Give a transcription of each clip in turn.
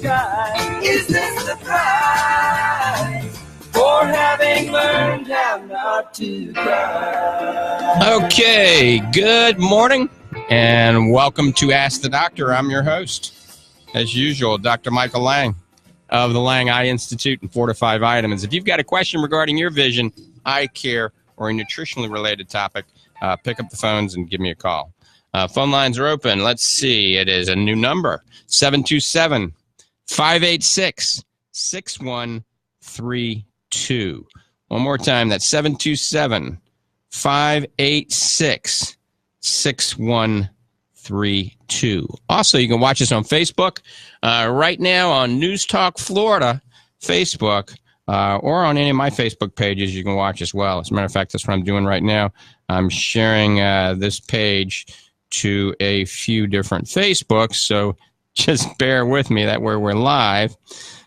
sky. Is this the prize for having learned how not to cry? Okay, good morning and welcome to Ask the Doctor. I'm your host, as usual, Dr. Michael Lang of the Lang Eye Institute and Fortify Vitamins. If you've got a question regarding your vision, eye care, or a nutritionally related topic, pick up the phones and give me a call. Phone lines are open. Let's see. It is a new number, 727-586-6132. One more time, that's 727-586-6132. Also, you can watch us on Facebook right now on News Talk Florida Facebook, or on any of my Facebook pages. You can watch as well. As a matter of fact, that's what I'm doing right now. I'm sharing this page to a few different Facebooks, so just bear with me. That way we're live.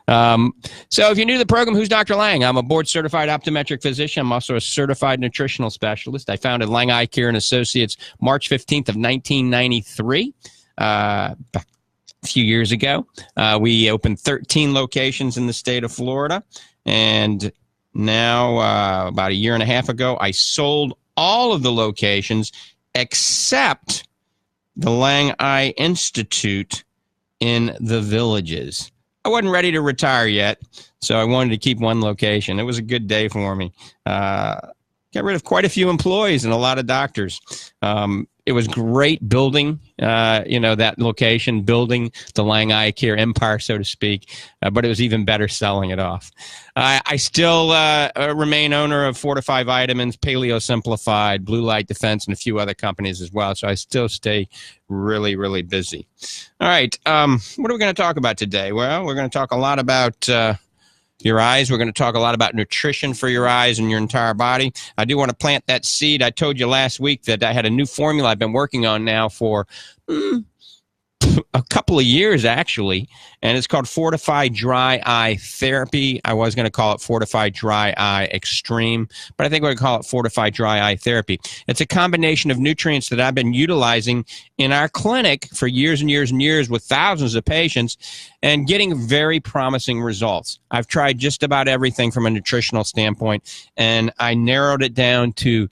So if you're new to the program, who's Dr. Lang? I'm a board-certified optometric physician. I'm also a certified nutritional specialist. I founded Lang Eye Care and Associates March 15th of 1993, a few years ago. We opened 13 locations in the state of Florida, and now about a year and a half ago, I sold all of the locations except the Lang Eye Institute in the Villages. I wasn't ready to retire yet, so I wanted to keep one location. It was a good day for me. Got rid of quite a few employees and a lot of doctors. It was great building, that location, building the Lang Eye Care empire, so to speak, but it was even better selling it off. I still remain owner of Fortify Vitamins, Paleo Simplified, Blue Light Defense, and a few other companies as well, so I still stay really, really busy. All right, what are we going to talk about today? Well, we're going to talk a lot about your eyes. We're going to talk a lot about nutrition for your eyes and your entire body. I do want to plant that seed. I told you last week that I had a new formula I've been working on now for a couple of years, actually, and it's called Fortify Dry Eye Therapy. I was going to call it Fortify Dry Eye Extreme, but I think we're going to call it Fortify Dry Eye Therapy. It's a combination of nutrients that I've been utilizing in our clinic for years and years and years with thousands of patients and getting very promising results. I've tried just about everything from a nutritional standpoint, and I narrowed it down to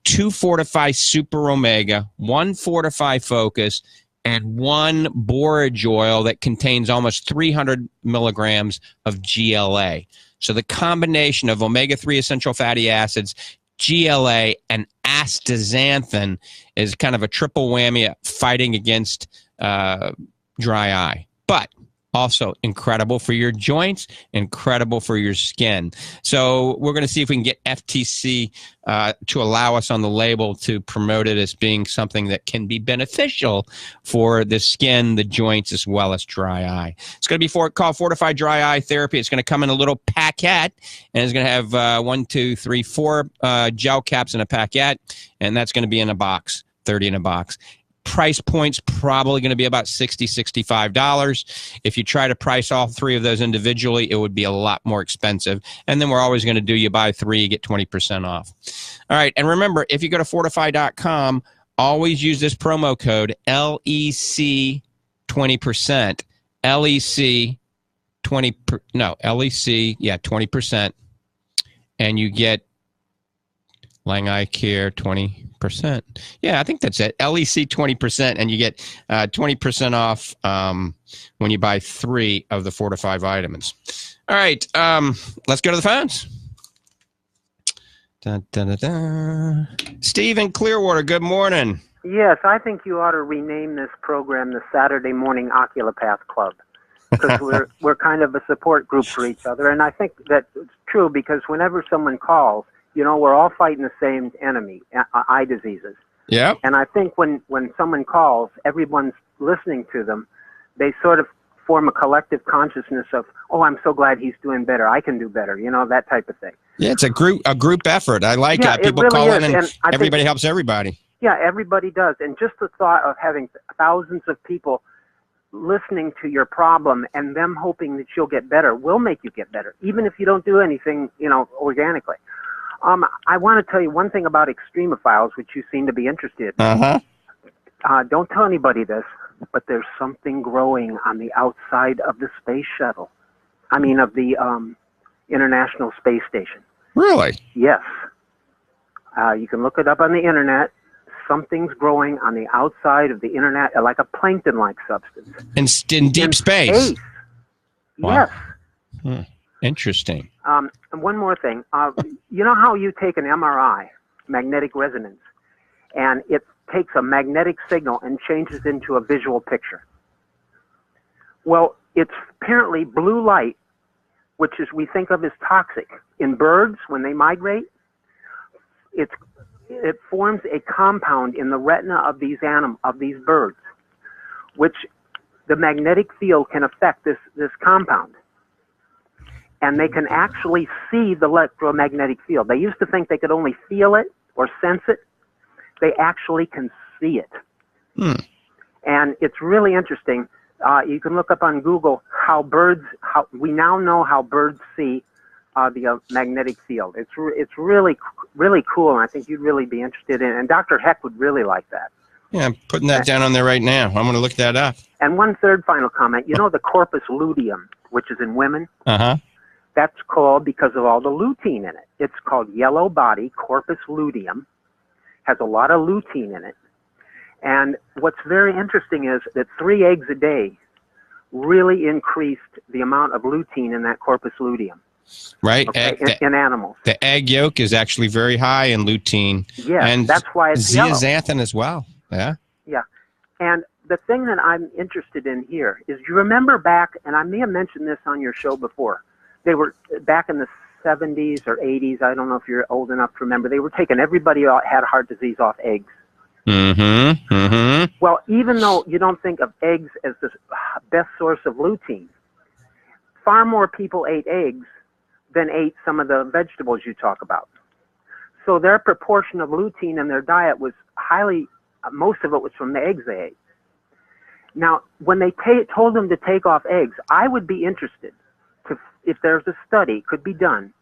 2 Fortify Super Omega, 1 Fortify Focus, and 1 borage oil that contains almost 300 milligrams of GLA. So the combination of omega-3 essential fatty acids, GLA, and astaxanthin is kind of a triple whammy fighting against dry eye. But also incredible for your joints, incredible for your skin. So we're going to see if we can get FTC to allow us on the label to promote it as being something that can be beneficial for the skin, the joints, as well as dry eye. It's going to be called Fortify Dry Eye Therapy. It's going to come in a little packet, and it's going to have 4 gel caps in a packet, and that's going to be in a box, 30 in a box. Price point's probably going to be about $60, $65. If you try to price all 3 of those individually, it would be a lot more expensive. And then we're always going to do you buy 3, you get 20% off. All right. And remember, if you go to fortify.com, always use this promo code LEC 20%. LEC 20%. And you get Lang Eye Care 20%. Yeah, I think that's it. LEC 20%, and you get 20% off when you buy 3 of the Fortify vitamins. All right, let's go to the phones. Dun, dun, dun, dun. Steve in Clearwater, good morning. Yes, I think you ought to rename this program the Saturday Morning Oculopath Club, because we're kind of a support group for each other, and I think that's true because whenever someone calls, we're all fighting the same enemy, eye diseases. Yeah. And I think when someone calls, everyone's listening to them. They sort of form a collective consciousness of, oh, I'm so glad he's doing better. I can do better. That type of thing. Yeah, it's a group effort. I like it. People really call is. in and everybody helps everybody. Yeah, everybody does. And just the thought of having thousands of people listening to your problem and them hoping that you'll get better will make you get better, even if you don't do anything, organically. I want to tell you one thing about extremophiles, which you seem to be interested in. Uh-huh. Don't tell anybody this, but there's something growing on the outside of the space shuttle. I mean, of the International Space Station. Really? Yes. You can look it up on the internet. Something's growing on the outside of the internet, like a plankton-like substance. In deep space? Wow. Yes. Interesting. And one more thing. You know how you take an MRI, magnetic resonance, and it takes a magnetic signal and changes into a visual picture? Well, it's apparently blue light, which is we think of as toxic. In birds, when they migrate, it forms a compound in the retina of these birds, which the magnetic field can affect this compound. And they can actually see the electromagnetic field. They used to think they could only feel it or sense it. They actually can see it. And it's really interesting. You can look up on Google how we now know how birds see the magnetic field. It's really, really cool, and I think you'd really be interested in it. And Dr. Heck would really like that. Yeah, I'm putting that down on there right now. I'm going to look that up. And one third final comment. You know the corpus luteum, which is in women? Uh-huh. That's called because of all the lutein in it. It's called yellow body corpus luteum. Has a lot of lutein in it. And what's very interesting is that 3 eggs a day really increased the amount of lutein in that corpus luteum. Right. Okay, in animals. The egg yolk is actually very high in lutein. Yeah, and that's why it's zeaxanthin yellow. As well. Yeah. Yeah. And the thing that I'm interested in here is, you remember back, and I may have mentioned this on your show before, they were back in the 70s or 80s, I don't know if you're old enough to remember, they were taking everybody who had heart disease off eggs. Mm-hmm. Mm-hmm. Well, even though you don't think of eggs as the best source of lutein, far more people ate eggs than ate some of the vegetables you talk about. So their proportion of lutein in their diet was most of it was from the eggs they ate. Now, when they told them to take off eggs, I would be interested if there's a study could be done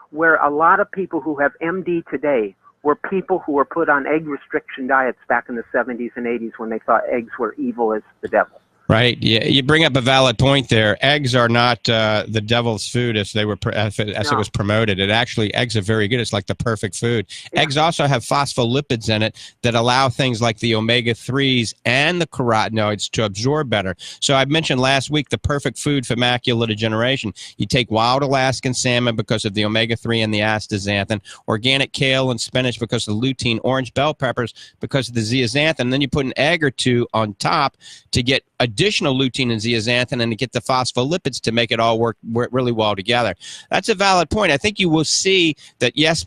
where a lot of people who have MD today were people who were put on egg restriction diets back in the 70s and 80s when they thought eggs were evil as the devil. Right. Yeah, you bring up a valid point there. Eggs are not the devil's food as it was promoted. Eggs are very good. It's like the perfect food. Yeah. Eggs also have phospholipids in it that allow things like the omega-3s and the carotenoids to absorb better. So I mentioned last week the perfect food for macular degeneration. You take wild Alaskan salmon because of the omega-3 and the astaxanthin, organic kale and spinach because of the lutein, orange bell peppers because of the zeaxanthin, and then you put an egg or two on top to get additional lutein and zeaxanthin and to get the phospholipids to make it all work really well together. That's a valid point. I think you will see that, yes,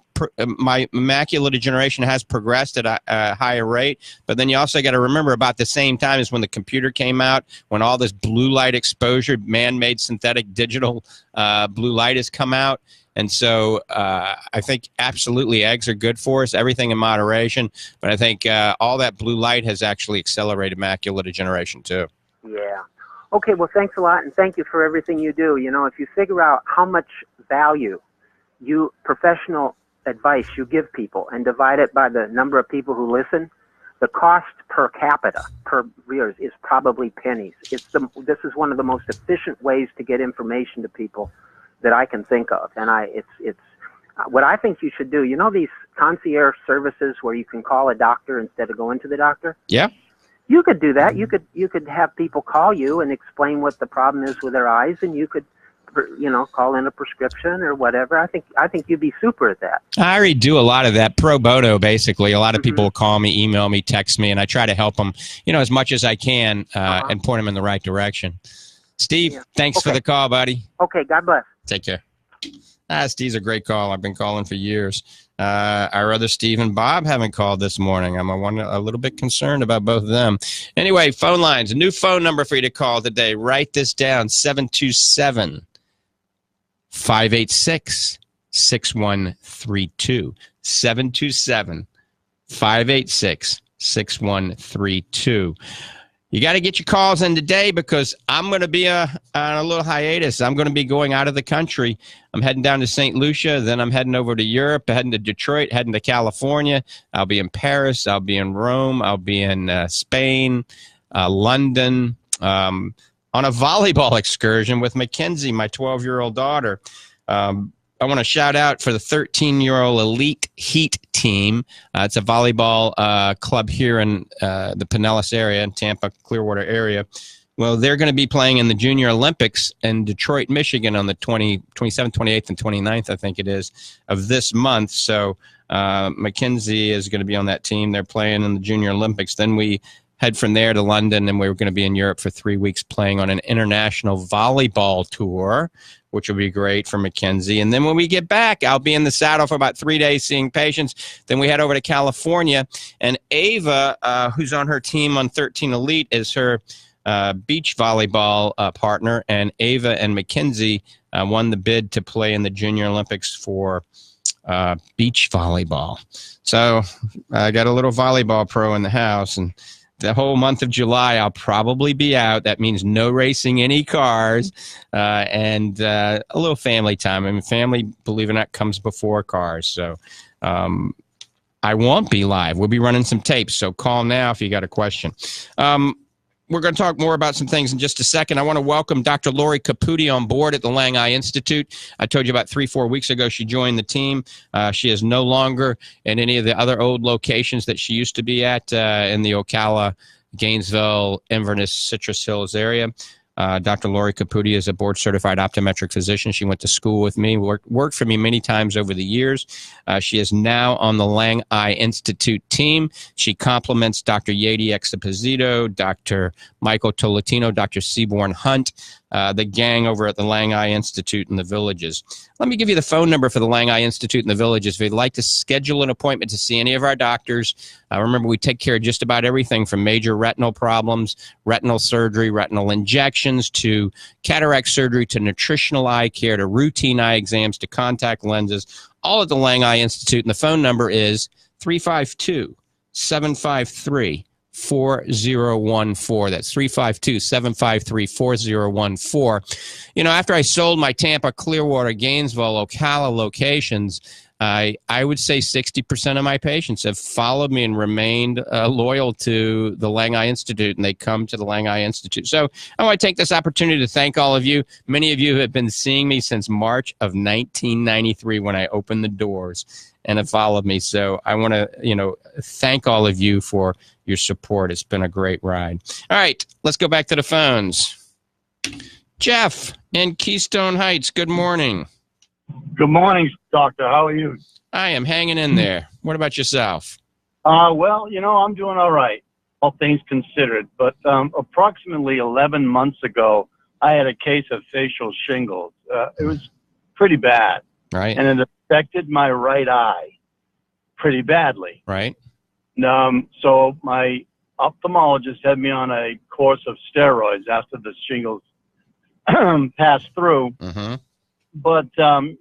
my macular degeneration has progressed at a higher rate, but then you also got to remember about the same time as when the computer came out, when all this blue light exposure, man-made synthetic digital blue light has come out. And so I think absolutely eggs are good for us, everything in moderation. But I think all that blue light has actually accelerated macular degeneration too. Yeah. Okay, well, thanks a lot, and thank you for everything you do. You know, if you figure out how much value professional advice you give people and divide it by the number of people who listen, the cost per capita per year is probably pennies. This is one of the most efficient ways to get information to people that I can think of. And it's what I think you should do. You know these concierge services where you can call a doctor instead of going to the doctor? Yeah. You could do that. You could have people call you and explain what the problem is with their eyes, and you could, call in a prescription or whatever. I think you'd be super at that. I already do a lot of that pro bono, basically. A lot of people will call me, email me, text me, and I try to help them, as much as I can and point them in the right direction. Steve, thanks for the call, buddy. Okay, God bless. Take care. Steve's a great call. I've been calling for years. Our other Steve and Bob haven't called this morning. I'm a little bit concerned about both of them. Anyway, phone lines. A new phone number for you to call today. Write this down, 727-586-6132. 727-586-6132. You got to get your calls in today because I'm going to be on a little hiatus. I'm going to be going out of the country. I'm heading down to St. Lucia. Then I'm heading over to Europe, heading to Detroit, heading to California. I'll be in Paris. I'll be in Rome. I'll be in Spain. London, on a volleyball excursion with Mackenzie, my 12-year-old daughter. I want to shout out for the 13-year-old Elite Heat team. It's a volleyball club here in the Pinellas area, in Tampa, Clearwater area. Well, they're going to be playing in the Junior Olympics in Detroit, Michigan on the 27th, 28th, and 29th, I think it is, of this month. So Mackenzie is going to be on that team. They're playing in the Junior Olympics. Then we head from there to London, and we're going to be in Europe for 3 weeks playing on an international volleyball tour, which will be great for Mackenzie. And then when we get back, I'll be in the saddle for about 3 days seeing patients. Then we head over to California, and Ava, who's on her team on 13 Elite, is her beach volleyball partner, and Ava and Mackenzie won the bid to play in the Junior Olympics for beach volleyball. So I got a little volleyball pro in the house, and the whole month of July I'll probably be out. That means no racing any cars, and a little family time. I mean, family, believe it or not, comes before cars. So I won't be live. We'll be running some tapes, so call now if you got a question. We're going to talk more about some things in just a second. I want to welcome Dr. Lori Caputi on board at the Lang Eye Institute. I told you about 3-4 weeks ago she joined the team. She is no longer in any of the other old locations that she used to be at in the Ocala, Gainesville, Inverness, Citrus Hills area. Dr. Lori Caputi is a board-certified optometric physician. She went to school with me, worked for me many times over the years. She is now on the Lang Eye Institute team. She complements Dr. Yadi Exposito, Dr. Michael Tolentino, Dr. Seaborn Hunt, the gang over at the Lang Eye Institute in the Villages. Let me give you the phone number for the Lang Eye Institute in the Villages. If you'd like to schedule an appointment to see any of our doctors, remember we take care of just about everything from major retinal problems, retinal surgery, retinal injections, to cataract surgery, to nutritional eye care, to routine eye exams, to contact lenses, all at the Lang Eye Institute. And the phone number is 352-753-4014. That's 352-753-4014. You know, after I sold my Tampa, Clearwater, Gainesville, Ocala locations, I would say 60% of my patients have followed me and remained loyal to the Lang Eye Institute, and they come to the Lang Eye Institute. So I want to take this opportunity to thank all of you. Many of you have been seeing me since March of 1993 when I opened the doors and have followed me. So I want to, thank all of you for your support. It's been a great ride. All right, let's go back to the phones. Jeff in Keystone Heights, good morning. Good morning, Doctor. How are you? I am hanging in there. What about yourself? Well, I'm doing all right, all things considered. But approximately 11 months ago, I had a case of facial shingles. It was pretty bad. Right. And it affected my right eye pretty badly. Right. So my ophthalmologist had me on a course of steroids after the shingles passed through. Mm-hmm. But, I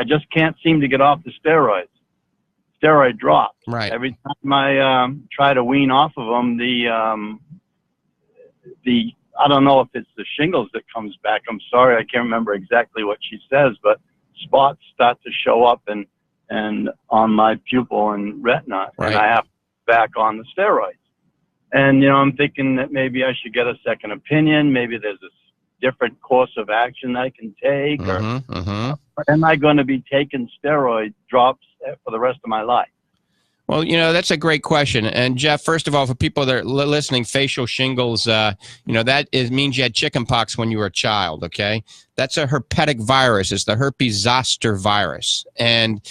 just can't seem to get off the steroids. Steroid drops. Right. Every time I try to wean off of them, I don't know if it's the shingles that comes back. I'm sorry, I can't remember exactly what she says, but spots start to show up and on my pupil and retina, right. And I have to back on the steroids. And, I'm thinking that maybe I should get a second opinion. Maybe there's a different course of action I can take, or am I going to be taking steroid drops for the rest of my life? Well, that's a great question. And Jeff, first of all, for people that are listening, facial shingles, that means you had chickenpox when you were a child. Okay. That's a herpetic virus. It's the herpes zoster virus. And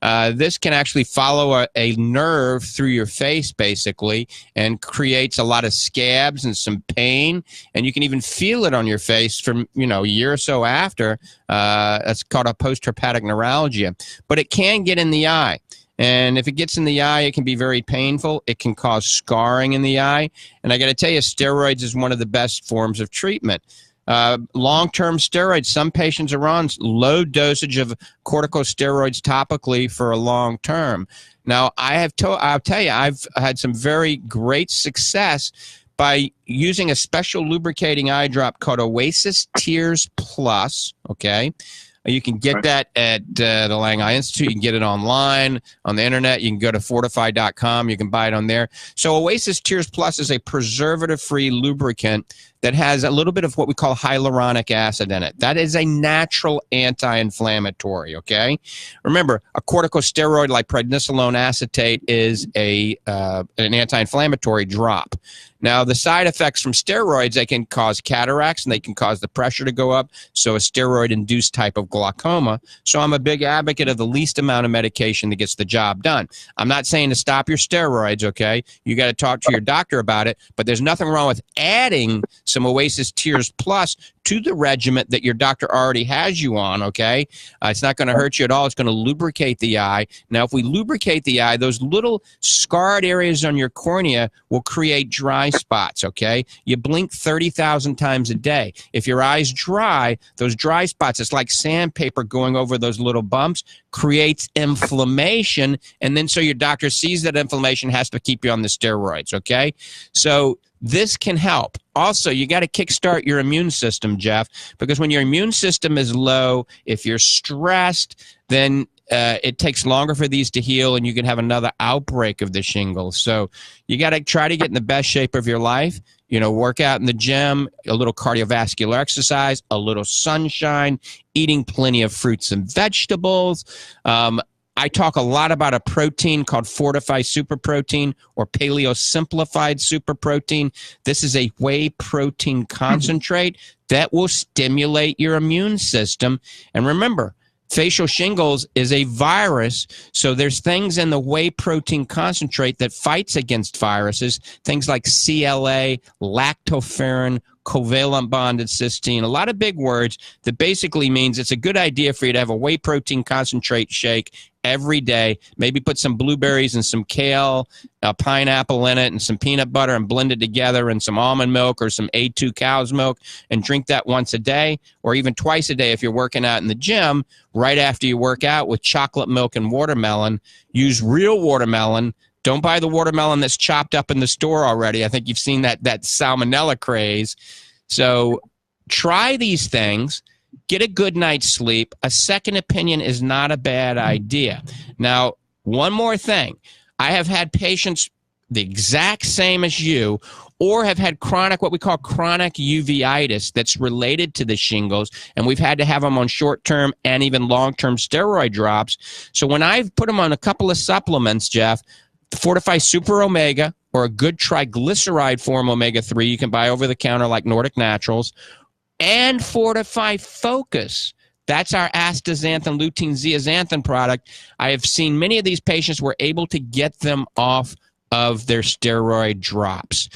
this can actually follow a nerve through your face, basically, and creates a lot of scabs and some pain. And you can even feel it on your face from, a year or so after. That's called a post-herpetic neuralgia. But it can get in the eye. And if it gets in the eye, it can be very painful. It can cause scarring in the eye. And I got to tell you, steroids is one of the best forms of treatment. Long-term steroids, some patients are on low dosage of corticosteroids topically for a long term. Now, I'll tell you, I've had some very great success by using a special lubricating eye drop called Oasis Tears Plus, okay? You can get that at the Lang Eye Institute. You can get it online, on the internet. You can go to fortify.com. You can buy it on there. So Oasis Tears Plus is a preservative-free lubricant that has a little bit of what we call hyaluronic acid in it. That is a natural anti-inflammatory, okay? Remember, a corticosteroid like prednisolone acetate is an anti-inflammatory drop. Now, the side effects from steroids, they can cause cataracts and they can cause the pressure to go up, so a steroid-induced type of glaucoma. So I'm a big advocate of the least amount of medication that gets the job done. I'm not saying to stop your steroids, okay? You got to talk to your doctor about it, but there's nothing wrong with adding some Oasis Tears Plus to the regimen that your doctor already has you on, okay? It's not going to hurt you at all. It's going to lubricate the eye. Now, if we lubricate the eye, those little scarred areas on your cornea will create dry spots, okay? You blink 30,000 times a day. If your eye's dry, those dry spots, it's like sandpaper going over those little bumps, creates inflammation, and then so your doctor sees that inflammation, has to keep you on the steroids, okay? So this can help. Also, you got to kickstart your immune system, Jeff, because when your immune system is low, if you're stressed, then it takes longer for these to heal, and you can have another outbreak of the shingles. So you got to try to get in the best shape of your life. You know, work out in the gym, a little cardiovascular exercise, a little sunshine, eating plenty of fruits and vegetables. I talk a lot about a protein called Fortify Super Protein or Paleo Simplified Super Protein. This is a whey protein concentrate that will stimulate your immune system. And remember, facial shingles is a virus, so there's things in the whey protein concentrate that fights against viruses, things like CLA, lactoferrin, covalent bonded cysteine, a lot of big words that basically means it's a good idea for you to have a whey protein concentrate shake every day. Maybe put some blueberries and some kale, pineapple in it, and some peanut butter and blend it together, and some almond milk or some A2 cow's milk, and drink that once a day or even twice a day if you're working out in the gym. Right after you work out, with chocolate milk and watermelon. Use real watermelon. Don't buy the watermelon that's chopped up in the store already. I think you've seen that salmonella craze. So try these things. Get a good night's sleep. A second opinion is not a bad idea. Now, one more thing. I have had patients the exact same as you, or have had chronic, what we call chronic uveitis that's related to the shingles, and we've had to have them on short-term and even long-term steroid drops. So when I've put them on a couple of supplements, Jeff, Fortify Super Omega, or a good triglyceride form omega-3 you can buy over the counter like Nordic Naturals, and Fortify Focus. That's our astaxanthin, lutein, zeaxanthin product. I have seen many of these patients were able to get them off of their steroid drops.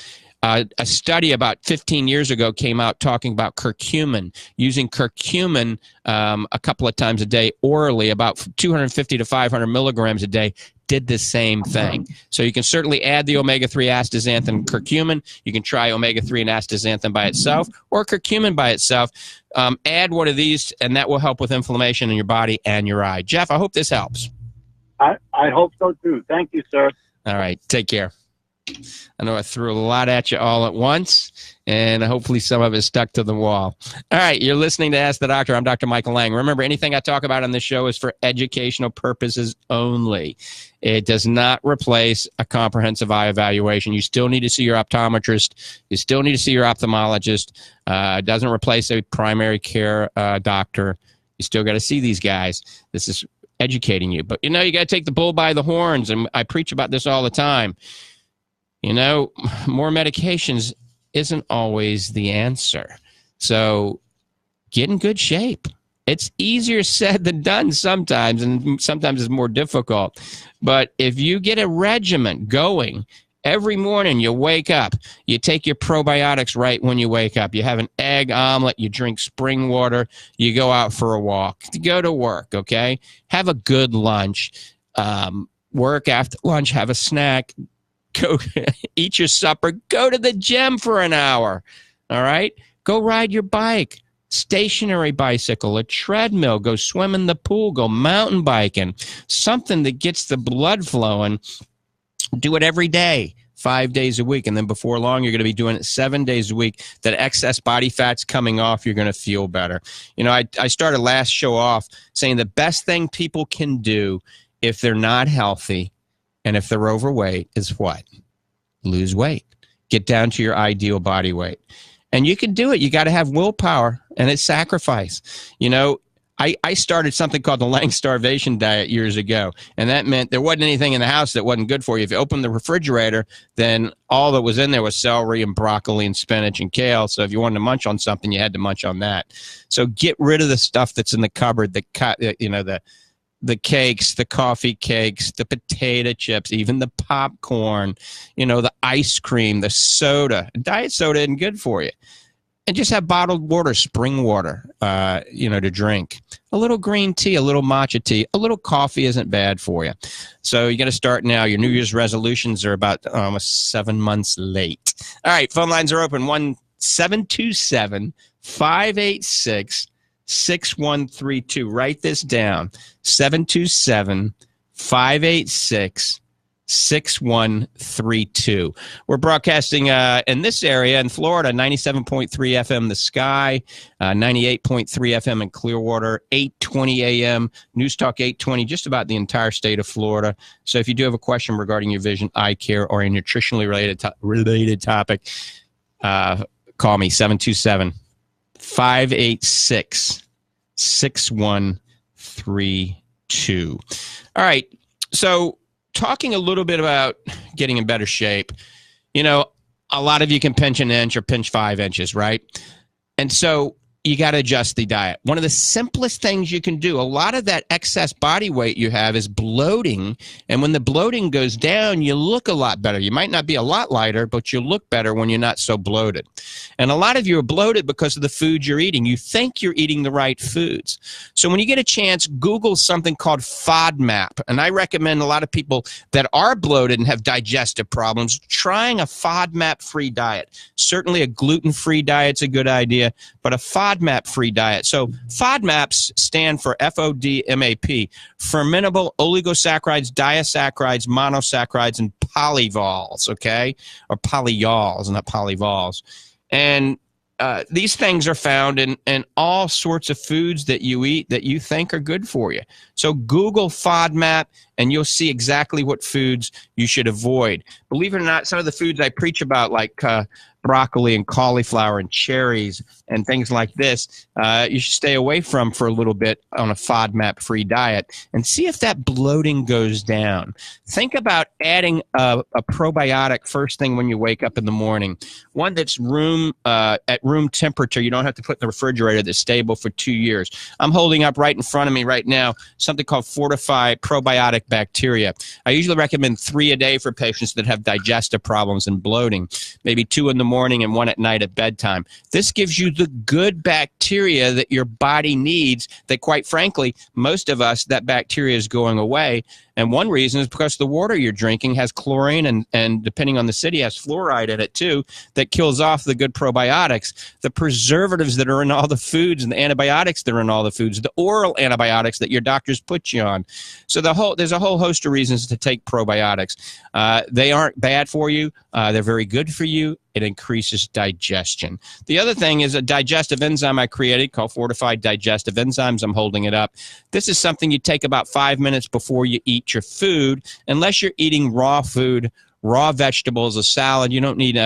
A study about 15 years ago came out talking about curcumin, using curcumin a couple of times a day orally, about 250 to 500 milligrams a day, did the same thing. So you can certainly add the omega-3 astaxanthin curcumin. You can try omega-3 and astaxanthin by itself, or curcumin by itself. Add one of these, and that will help with inflammation in your body and your eye. Jeff, I hope this helps. I hope so, too. Thank you, sir. All right. Take care. I know I threw a lot at you all at once, and hopefully some of it stuck to the wall. All right, you're listening to Ask the Doctor. I'm Dr. Michael Lang. Remember, anything I talk about on this show is for educational purposes only. It does not replace a comprehensive eye evaluation. You still need to see your optometrist. You still need to see your ophthalmologist. It doesn't replace a primary care doctor. You still got to see these guys. This is educating you. But, you know, you got to take the bull by the horns, and I preach about this all the time. You know, more medications isn't always the answer. So get in good shape. It's easier said than done sometimes, and sometimes it's more difficult. But if you get a regimen going, every morning you wake up, you take your probiotics right when you wake up. You have an egg omelet, you drink spring water, you go out for a walk, you go to work, okay? Have a good lunch. Work after lunch, have a snack. Go eat your supper, go to the gym for an hour, all right? Go ride your bike, stationary bicycle, a treadmill, go swim in the pool, go mountain biking, something that gets the blood flowing. Do it every day, 5 days a week. And then before long, you're going to be doing it 7 days a week. That excess body fat's coming off. You're going to feel better. You know, I started last show off saying the best thing people can do if they're not healthy and if they're overweight is what? Lose weight. Get down to your ideal body weight. And you can do it. You got to have willpower, and it's sacrifice. You know, I started something called the Lang Starvation Diet years ago, and that meant there wasn't anything in the house that wasn't good for you. If you opened the refrigerator, then all that was in there was celery and broccoli and spinach and kale. So if you wanted to munch on something, you had to munch on that. So get rid of the stuff that's in the cupboard, the cakes, the coffee cakes, the potato chips, even the popcorn, you know, the ice cream, the soda. Diet soda isn't good for you. And just have bottled water, spring water, to drink. A little green tea, a little matcha tea, a little coffee isn't bad for you. So you got to start now. Your New Year's resolutions are about almost 7 months late. All right, phone lines are open. 1-727-586-6132. Write this down. 727-586-6132. We're broadcasting in this area in Florida, 97.3 FM The Sky, 98.3 FM in Clearwater, 8:20 a.m., News Talk 820, just about the entire state of Florida. So if you do have a question regarding your vision, eye care, or a nutritionally related topic, call me, 727-586-6132. All right, so talking a little bit about getting in better shape, you know, a lot of you can pinch an inch or pinch 5 inches, right? And so you got to adjust the diet. One of the simplest things you can do, a lot of that excess body weight you have is bloating. And when the bloating goes down, you look a lot better. You might not be a lot lighter, but you look better when you're not so bloated. And a lot of you are bloated because of the food you're eating. You think you're eating the right foods. So when you get a chance, Google something called FODMAP. And I recommend a lot of people that are bloated and have digestive problems trying a FODMAP-free diet. Certainly a gluten-free diet's a good idea, but a FODMAP-free diet. So FODMAPs stand for FODMAP, fermentable oligosaccharides, disaccharides, monosaccharides, and polyvols, okay? Or polyols, not polyvols. And these things are found in all sorts of foods that you eat that you think are good for you. So Google FODMAP, and you'll see exactly what foods you should avoid. Believe it or not, some of the foods I preach about, like broccoli and cauliflower and cherries and things like this, you should stay away from for a little bit on a FODMAP-free diet and see if that bloating goes down. Think about adding a probiotic first thing when you wake up in the morning, one that's at room temperature. You don't have to put in the refrigerator, that's stable for 2 years. I'm holding up right in front of me right now something called Fortify Probiotic Bacteria. I usually recommend 3 a day for patients that have digestive problems and bloating, maybe 2 in the morning and 1 at night at bedtime. This gives you the good bacteria that your body needs, that quite frankly, most of us, that bacteria is going away. And one reason is because the water you're drinking has chlorine and depending on the city, has fluoride in it too, that kills off the good probiotics. The preservatives that are in all the foods and the antibiotics that are in all the foods, the oral antibiotics that your doctors put you on. So there's a whole host of reasons to take probiotics. They aren't bad for you. They're very good for you. It increases digestion. The other thing is a digestive enzyme I created called Fortified Digestive Enzymes. I'm holding it up. This is something you take about 5 minutes before you eat your food. Unless you're eating raw food, raw vegetables, a salad, you don't need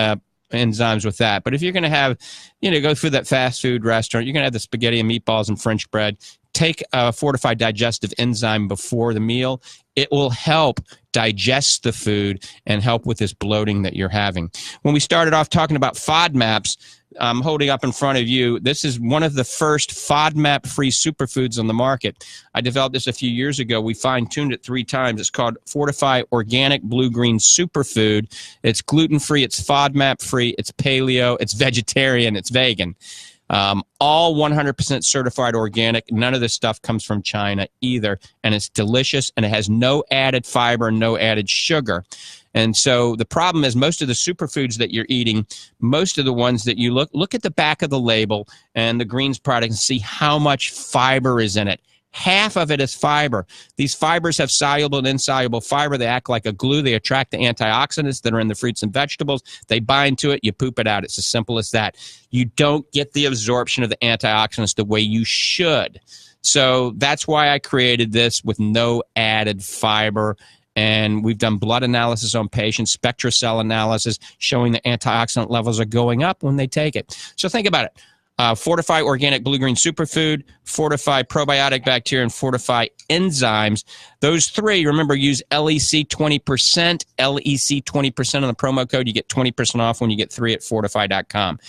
enzymes with that. But if you're going to have, go through that fast food restaurant, you're going to have the spaghetti and meatballs and French bread. Take a Fortified Digestive Enzyme before the meal. It will help digest the food and help with this bloating that you're having. When we started off talking about FODMAPs, I'm holding up in front of you, this is one of the first FODMAP-free superfoods on the market. I developed this a few years ago. We fine-tuned it 3 times. It's called Fortify Organic Blue-Green Superfood. It's gluten-free, it's FODMAP-free, it's paleo, it's vegetarian, it's vegan. All 100% certified organic. None of this stuff comes from China either. And it's delicious, and it has no added fiber, no added sugar. And so the problem is most of the superfoods that you're eating, most of the ones that you look at the back of the label and the greens product and see how much fiber is in it. half of it is fiber. These fibers have soluble and insoluble fiber. They act like a glue. They attract the antioxidants that are in the fruits and vegetables. They bind to it. You poop it out. It's as simple as that. You don't get the absorption of the antioxidants the way you should. So that's why I created this with no added fiber. And we've done blood analysis on patients, SpectraCell analysis, showing the antioxidant levels are going up when they take it. So think about it. Fortify Organic Blue Green Superfood, Fortify Probiotic Bacteria, and Fortify Enzymes. Those three, remember, use LEC 20%, LEC 20% on the promo code. You get 20% off when you get 3 at fortify.com.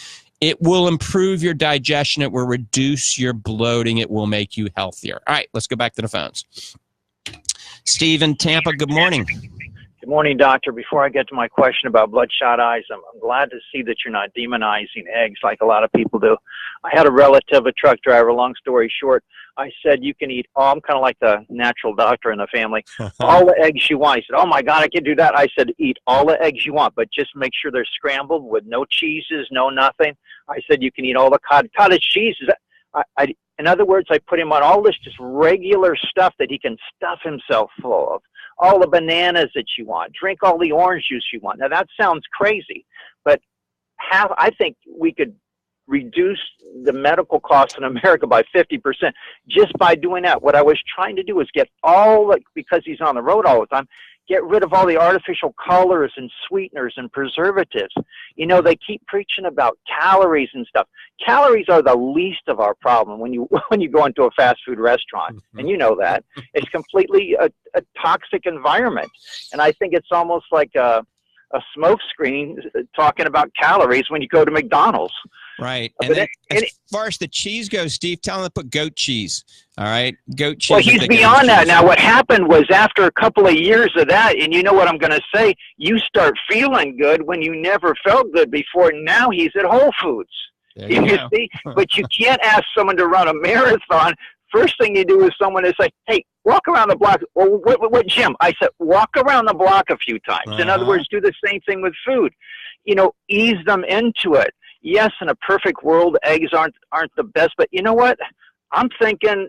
It will improve your digestion. It will reduce your bloating. It will make you healthier. All right, let's go back to the phones. Steve in Tampa, good morning. Good morning, doctor. Before I get to my question about bloodshot eyes, I'm glad to see that you're not demonizing eggs like a lot of people do. I had a relative, a truck driver, long story short. I said, you can eat all, I'm kind of like the natural doctor in the family, all the eggs you want. He said, oh my God, I can do that. I said, eat all the eggs you want, but just make sure they're scrambled with no cheeses, no nothing. I said, you can eat all the cottage cheeses. In other words, I put him on all this just regular stuff that he can stuff himself full of. All the bananas that you want. Drink all the orange juice you want. Now, that sounds crazy, but I think we could reduce the medical costs in America by 50% just by doing that. What I was trying to do is get because he's on the road all the time, get rid of all the artificial colors and sweeteners and preservatives. You know, they keep preaching about calories and stuff. Calories are the least of our problem when you go into a fast food restaurant, and you know that. It's completely a toxic environment. And I think it's almost like a smoke screen talking about calories when you go to McDonald's. Right. And then, as far as the cheese goes, Steve, tell him to put goat cheese. All right? Goat cheese. Well, he's beyond that. Now, what happened was after a couple of years of that, and you know what I'm going to say, you start feeling good when you never felt good before. Now he's at Whole Foods. You see? But you can't ask someone to run a marathon. First thing you do is someone is like, hey, walk around the block. Well, what gym? I said, walk around the block a few times. In other words, do the same thing with food. You know, ease them into it. Yes, in a perfect world, eggs aren't the best, but you know what? I'm thinking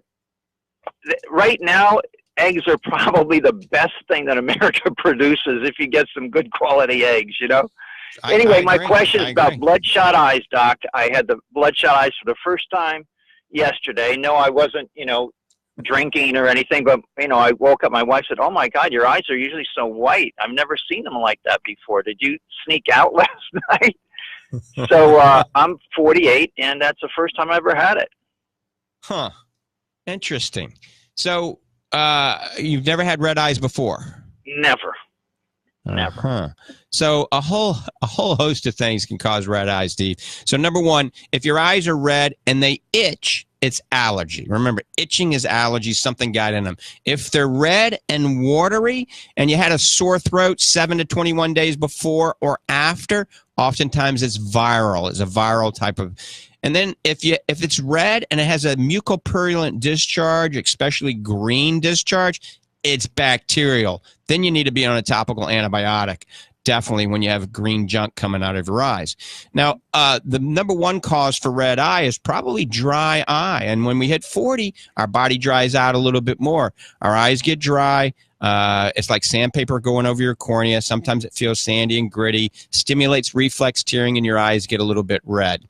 that right now, eggs are probably the best thing that America produces if you get some good quality eggs, you know? Anyway, my question is about bloodshot eyes, Doc. I had the bloodshot eyes for the first time yesterday. No, I wasn't, drinking or anything, but, I woke up, my wife said, oh my God, your eyes are usually so white. I've never seen them like that before. Did you sneak out last night? So I'm 48, and that's the first time I ever had it. Huh. Interesting. So you've never had red eyes before? Never. Never. So a whole host of things can cause red eyes, Steve. So number one, if your eyes are red and they itch, it's allergy. Remember, itching is allergy, something got in them. If they're red and watery and you had a sore throat 7 to 21 days before or after, oftentimes it's viral. It's a viral type of. And then if it's red and it has a mucopurulent discharge, especially green discharge, it's bacterial. Then you need to be on a topical antibiotic. Definitely when you have green junk coming out of your eyes. Now, the number one cause for red eye is probably dry eye. And when we hit 40, our body dries out a little bit more. Our eyes get dry. It's like sandpaper going over your cornea. Sometimes it feels sandy and gritty, stimulates reflex tearing, and your eyes get a little bit red.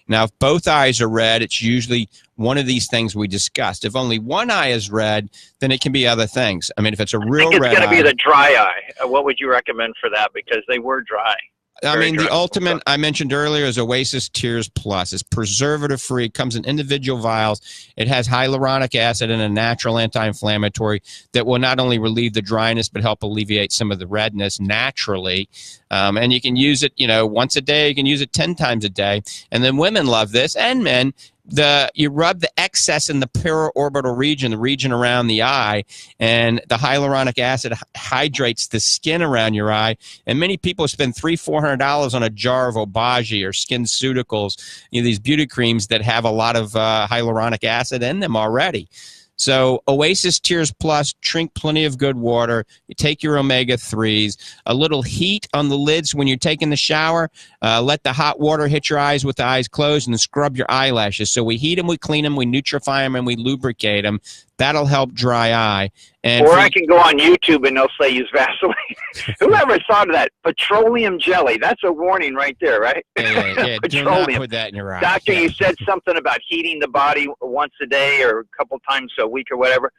Now, if both eyes are red, it's usually one of these things we discussed. If only one eye is red, then it can be other things. I mean, if it's a real red eye. I think it's going to be the dry eye. What would you recommend for that? Because they were dry. I mean, the ultimate I mentioned earlier is Oasis Tears Plus. It's preservative-free. It comes in individual vials. It has hyaluronic acid and a natural anti-inflammatory that will not only relieve the dryness but help alleviate some of the redness naturally. And you can use it, once a day. You can use it 10 times a day. And then women love this, and men. You rub the excess in the periorbital region, the region around the eye, and the hyaluronic acid hydrates the skin around your eye. And many people spend $300-400 on a jar of Obagi or SkinCeuticals, these beauty creams that have a lot of hyaluronic acid in them already. So Oasis Tears Plus, drink plenty of good water. You take your omega-3s. A little heat on the lids when you're taking the shower. Let the hot water hit your eyes with the eyes closed and scrub your eyelashes. So we heat them, we clean them, we nutrify them, and we lubricate them. That'll help dry eye. And or I can go on YouTube and they'll say use Vaseline. Whoever thought of that? Petroleum jelly. That's a warning right there, right? Yeah. Do not put that in your eye. Doctor, you said something about heating the body once a day or a couple times a week or whatever.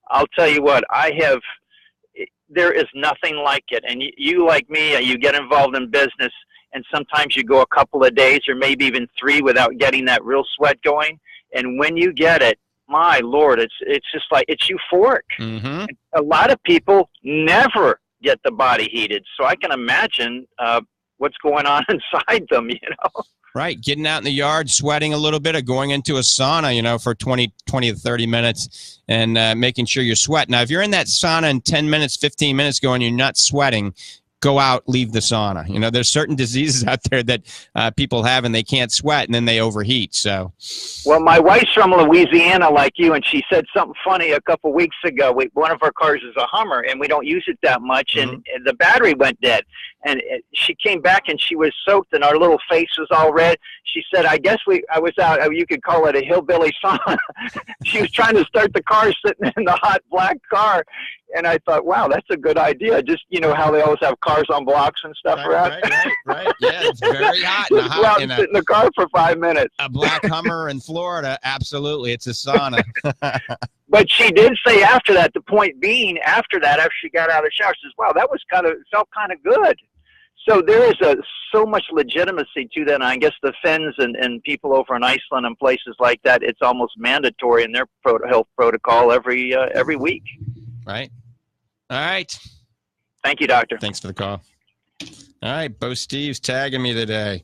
I'll tell you what, there is nothing like it. And you like me, you get involved in business, and sometimes you go a couple of days or maybe even 3 without getting that real sweat going. And when you get it, my Lord, it's just like, it's euphoric. Mm-hmm. A lot of people never get the body heated. So I can imagine what's going on inside them, Right. Getting out in the yard, sweating a little bit, or going into a sauna, for 20 to 30 minutes and making sure you're sweating. Now, if you're in that sauna in 10 minutes, 15 minutes going, you're not sweating, go out, leave the sauna. There's certain diseases out there that people have and they can't sweat and then they overheat. So, well, my wife's from Louisiana like you, and she said something funny a couple weeks ago. One of our cars is a Hummer, and we don't use it that much, and the battery went dead. And she came back and she was soaked and our little face was all red. She said, I guess I was out, you could call it a hillbilly sauna. She was trying to start the car sitting in the hot black car. And I thought, wow, that's a good idea. Just, how they always have cars on blocks and stuff around. Right. Yeah, it's very hot. Just go out and sit in the car for 5 minutes. A black Hummer in Florida, absolutely. It's a sauna. But she did say after that, the point being, after she got out of the shower, she says, wow, that was felt kind of good. So there is so much legitimacy to that. And I guess the Finns and people over in Iceland and places like that, it's almost mandatory in their health protocol every week. Right. All right. Thank you, Doctor. Thanks for the call. All right. Bo Steve's tagging me today.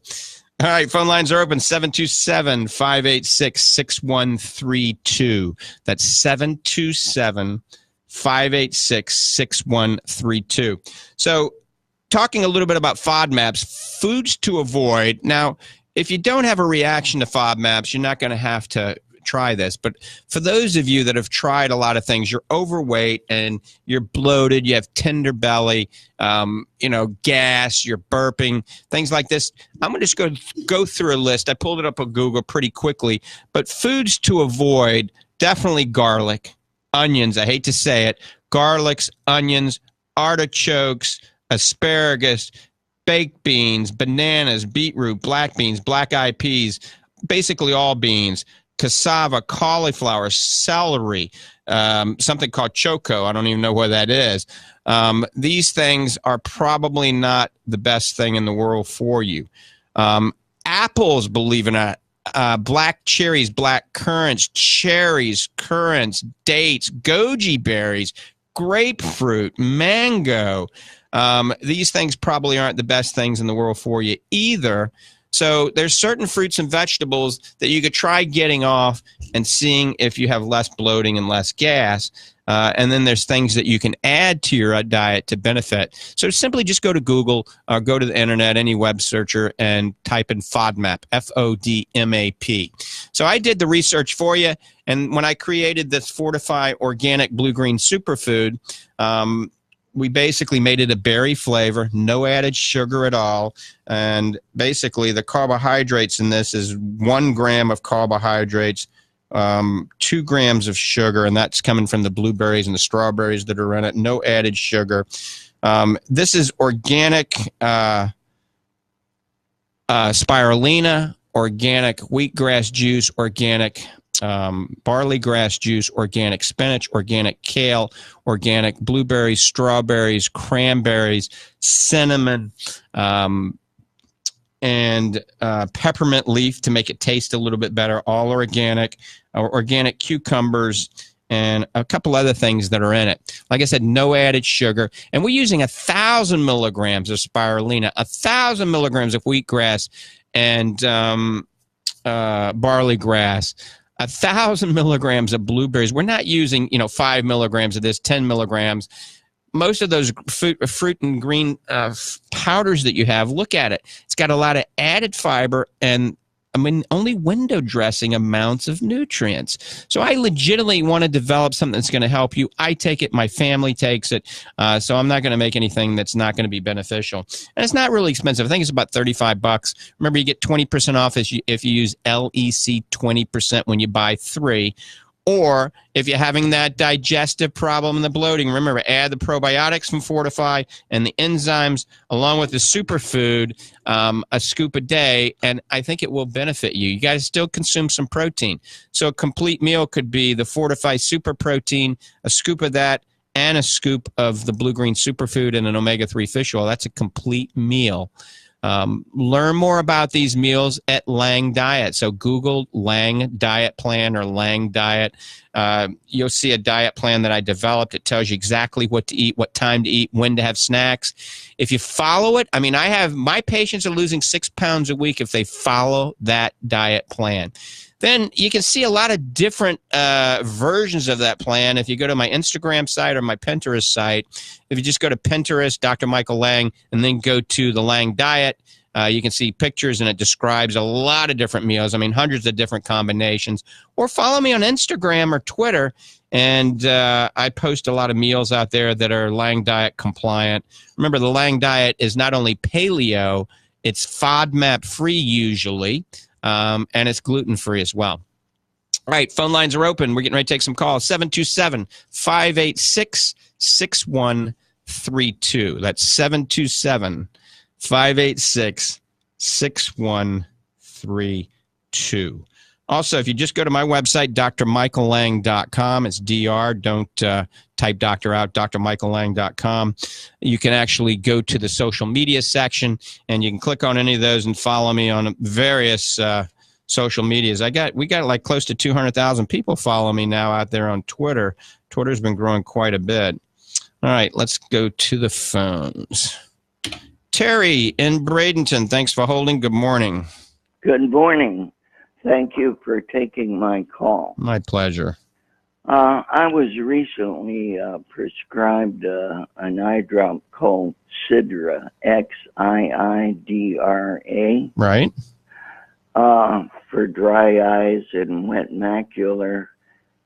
All right. Phone lines are open. 727-586-6132. That's 727-586-6132. So, talking a little bit about FODMAPs, foods to avoid. Now, if you don't have a reaction to FODMAPs, you're not going to have to try this. But for those of you that have tried a lot of things, you're overweight and you're bloated, you have tender belly, gas, you're burping, things like this. I'm going to just go through a list. I pulled it up on Google pretty quickly. But foods to avoid, definitely garlic, onions. I hate to say it. Garlics, onions, artichokes, asparagus, baked beans, bananas, beetroot, black beans, black-eyed peas, basically all beans, cassava, cauliflower, celery, something called choco. I don't even know what that is. These things are probably not the best thing in the world for you. Apples, believe it or not, black cherries, black currants, cherries, currants, dates, goji berries, grapefruit, mango. These things probably aren't the best things in the world for you either. So there's certain fruits and vegetables that you could try getting off and seeing if you have less bloating and less gas. And then there's things that you can add to your diet to benefit. So simply just go to Google or go to the internet, any web searcher, and type in FODMAP, FODMAP. So I did the research for you. And when I created this Fortify Organic Blue-Green Superfood, we basically made it a berry flavor, no added sugar at all. And basically the carbohydrates in this is 1 gram of carbohydrates, 2 grams of sugar, and that's coming from the blueberries and the strawberries that are in it, no added sugar. This is organic spirulina, organic wheatgrass juice, organic barley grass juice, organic spinach, organic kale, organic blueberries, strawberries, cranberries, cinnamon, and peppermint leaf to make it taste a little bit better, all organic, organic cucumbers, and a couple other things that are in it. Like I said, no added sugar. And we're using 1,000 milligrams of spirulina, 1,000 milligrams of wheatgrass, and barley grass, 1,000 milligrams of blueberries. We're not using, 5 milligrams of this, 10 milligrams. Most of those fruit and green powders that you have, look at it. It's got a lot of added fiber and, only window dressing amounts of nutrients. So I legitimately want to develop something that's going to help you. I take it. My family takes it. So I'm not going to make anything that's not going to be beneficial. And it's not really expensive. I think it's about $35. Remember, you get 20% off if you use LEC 20% when you buy 3. Or if you're having that digestive problem and the bloating, remember, add the probiotics from Fortify and the enzymes along with the superfood, a scoop a day, and I think it will benefit you. You guys still consume some protein. So a complete meal could be the Fortify Super Protein, a scoop of that, and a scoop of the blue-green superfood and an omega-3 fish oil. That's a complete meal. Learn more about these meals at Lang Diet. So Google Lang Diet Plan or Lang Diet. You'll see a diet plan that I developed. It tells you exactly what to eat, what time to eat, when to have snacks. If you follow it, I mean, my patients are losing 6 pounds a week if they follow that diet plan. Then you can see a lot of different versions of that plan. If you go to my Instagram site or my Pinterest site, if you just go to Pinterest, Dr. Michael Lang, and then go to the Lang Diet, you can see pictures, and it describes a lot of different meals. I mean, hundreds of different combinations. Or follow me on Instagram or Twitter, and I post a lot of meals out there that are Lang Diet compliant. Remember, the Lang Diet is not only paleo, it's FODMAP-free usually. And it's gluten-free as well. All right, phone lines are open. We're getting ready to take some calls. 727-586-6132. That's 727-586-6132. Also, if you just go to my website, drmichaellang.com, it's DR, don't type doctor out, drmichaellang.com. You can actually go to the social media section, and you can click on any of those and follow me on various social medias. We got like close to 200,000 people follow me now out there on Twitter. Twitter's been growing quite a bit. All right, let's go to the phones. Terry in Bradenton, thanks for holding. Good morning. Good morning. Thank you for taking my call. My pleasure. I was recently prescribed an eye drop called Xiidra, Xiidra. Right. For dry eyes and wet macular.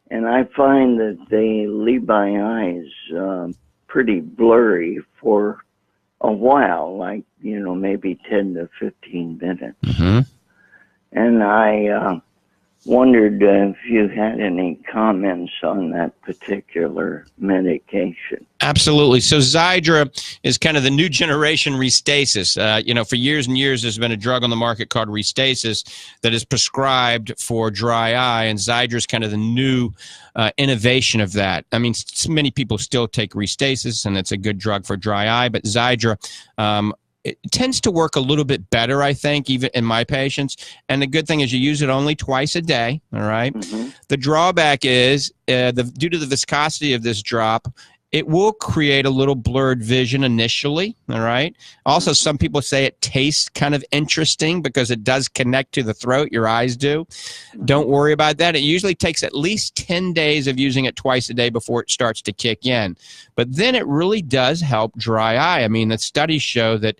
And I find that they leave my eyes pretty blurry for a while, like, maybe 10 to 15 minutes. Mm-hmm. And I wondered if you had any comments on that particular medication. Absolutely. So Xiidra is kind of the new generation Restasis. For years and years, there's been a drug on the market called Restasis that is prescribed for dry eye, and Xiidra is kind of the new innovation of that. I mean, many people still take Restasis, and it's a good drug for dry eye, but Xiidra it tends to work a little bit better, I think, even in my patients. And the good thing is you use it only twice a day, all right? Mm-hmm. The drawback is due to the viscosity of this drop, it will create a little blurred vision initially, all right? Also, some people say it tastes kind of interesting because it does connect to the throat, your eyes do. Don't worry about that. It usually takes at least 10 days of using it twice a day before it starts to kick in. But then it really does help dry eye. I mean, the studies show that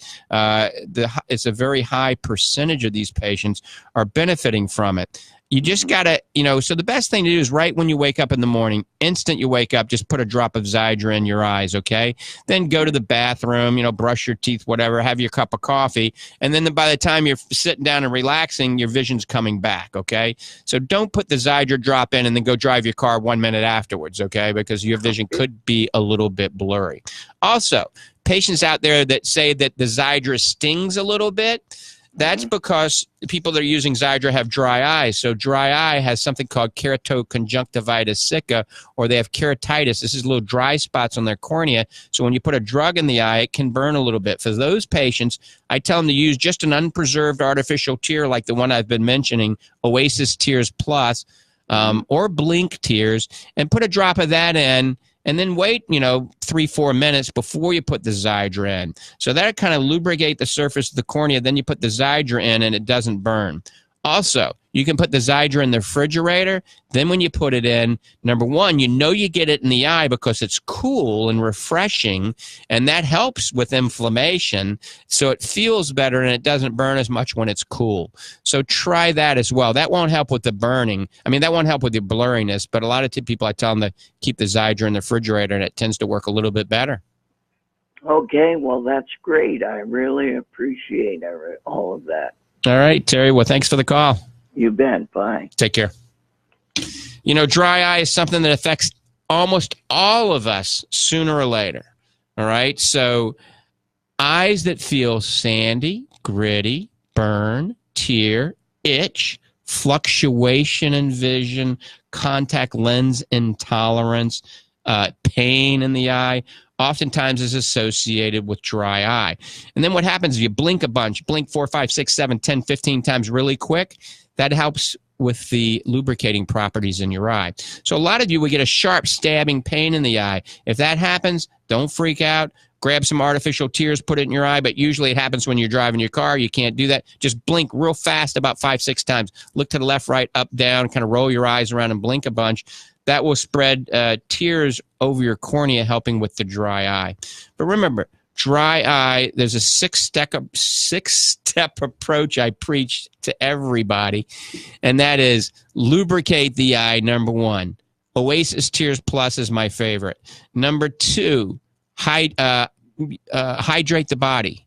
it's a very high percentage of these patients are benefiting from it. You just got to, so the best thing to do is right when you wake up in the morning, instant you wake up, just put a drop of Xiidra in your eyes, okay? Then go to the bathroom, brush your teeth, whatever, have your cup of coffee, and then by the time you're sitting down and relaxing, your vision's coming back, okay? So don't put the Xiidra drop in and then go drive your car 1 minute afterwards, okay? Because your vision could be a little bit blurry. Also, patients out there that say that the Xiidra stings a little bit, that's because people that are using Xiidra have dry eyes. So dry eye has something called keratoconjunctivitis sicca, or they have keratitis. This is little dry spots on their cornea. So when you put a drug in the eye, it can burn a little bit. For those patients, I tell them to use just an unpreserved artificial tear like the one I've been mentioning, Oasis Tears Plus, or Blink Tears, and put a drop of that in. And then wait, 3-4 minutes before you put the Xiidra in. So that kind of lubricate the surface of the cornea. Then you put the Xiidra in and it doesn't burn. Also, you can put the Xiidra in the refrigerator. Then when you put it in, number one, you get it in the eye because it's cool and refreshing, and that helps with inflammation. So it feels better and it doesn't burn as much when it's cool. So try that as well. That won't help with the burning. I mean, that won't help with the blurriness, but a lot of people, I tell them to keep the Xiidra in the refrigerator, and it tends to work a little bit better. Okay, well, that's great. I really appreciate all of that. All right, Terry. Well, thanks for the call. You bet. Bye. Take care. Dry eye is something that affects almost all of us sooner or later. All right. So eyes that feel sandy, gritty, burn, tear, itch, fluctuation in vision, contact lens intolerance, pain in the eye, oftentimes is associated with dry eye. And then what happens if you blink a bunch, blink 4, 5, 6, 7, 10, 15 times really quick, that helps with the lubricating properties in your eye. So a lot of you will get a sharp stabbing pain in the eye. If that happens, don't freak out. Grab some artificial tears, put it in your eye, but usually it happens when you're driving your car. You can't do that. Just blink real fast about 5, 6 times. Look to the left, right, up, down, kind of roll your eyes around and blink a bunch. That will spread tears over your cornea, helping with the dry eye. But remember, dry eye, there's a six-step approach I preach to everybody, and that is lubricate the eye, number 1. Oasis Tears Plus is my favorite. Number 2, hydrate the body.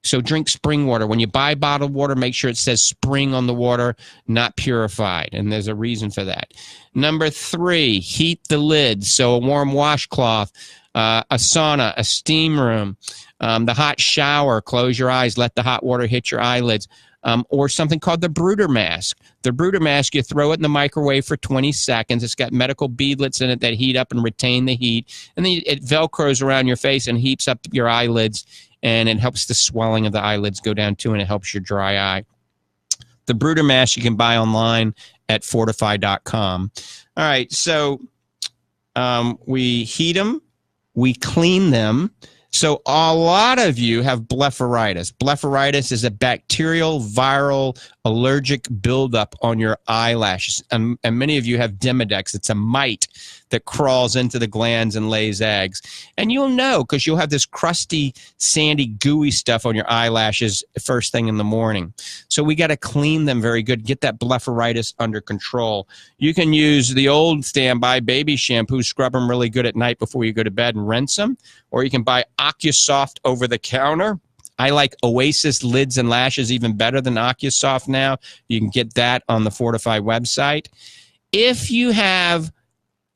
So drink spring water. When you buy bottled water, make sure it says spring on the water, not purified. And there's a reason for that. Number 3, heat the lids. So a warm washcloth, a sauna, a steam room, the hot shower, close your eyes, let the hot water hit your eyelids. Or something called the Brooder mask. The Brooder mask, you throw it in the microwave for 20 seconds. It's got medical beadlets in it that heat up and retain the heat. And then it Velcros around your face and heats up your eyelids. And it helps the swelling of the eyelids go down too, and it helps your dry eye. The Brooder mask you can buy online at fortify.com. All right, so we heat them, we clean them. So a lot of you have blepharitis. Blepharitis is a bacterial, viral, allergic buildup on your eyelashes. And many of you have Demodex. It's a mite that crawls into the glands and lays eggs. And you'll know because you'll have this crusty, sandy, gooey stuff on your eyelashes first thing in the morning. So we got to clean them very good, get that blepharitis under control. You can use the old standby baby shampoo, scrub them really good at night before you go to bed and rinse them. Or you can buy OcuSoft over the counter. I like Oasis Lids and Lashes even better than OcuSoft now. You can get that on the Fortify website. If you have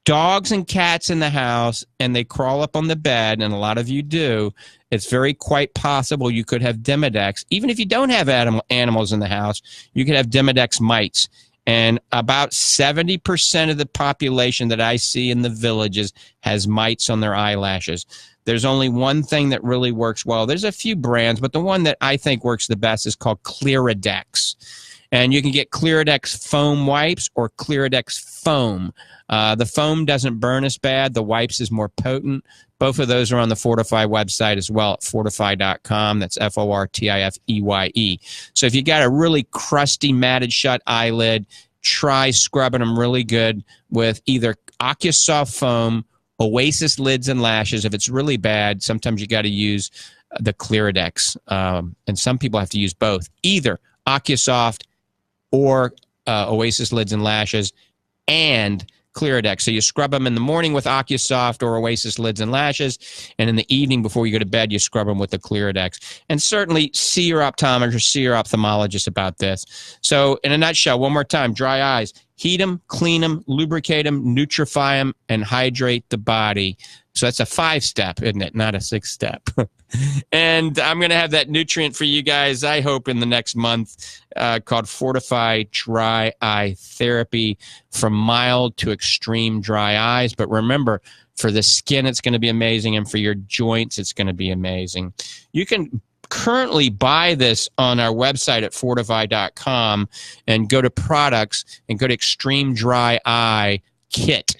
dogs and cats in the house and they crawl up on the bed, and a lot of you do, it's very quite possible you could have Demodex. Even if you don't have animals in the house, you could have Demodex mites. And about 70% of the population that I see in the villages has mites on their eyelashes. There's only one thing that really works well. There's a few brands, but the one that I think works the best is called Clearadex. And you can get Clearadex foam wipes or Clearadex foam. The foam doesn't burn as bad. The wipes is more potent. Both of those are on the Fortify website as well at fortify.com. That's FORTIFEYE. So if you got a really crusty, matted shut eyelid, try scrubbing them really good with either OcuSoft foam, Oasis Lids and Lashes. If it's really bad, sometimes you got to use the Clearadex. And some people have to use both, either OcuSoft or Oasis Lids and Lashes and Clearadex. So you scrub them in the morning with OcuSoft or Oasis Lids and Lashes, and in the evening before you go to bed, you scrub them with the Clearadex. And certainly see your optometrist, see your ophthalmologist about this. So in a nutshell, one more time, dry eyes, heat them, clean them, lubricate them, nutrify them, and hydrate the body. So that's a 5-step, isn't it? Not a 6-step. And I'm going to have that nutrient for you guys, I hope, in the next month called Fortify Dry Eye Therapy from mild to extreme dry eyes. But remember, for the skin, it's going to be amazing. And for your joints, it's going to be amazing. You can currently buy this on our website at fortify.com and go to products and go to Extreme Dry Eye Kit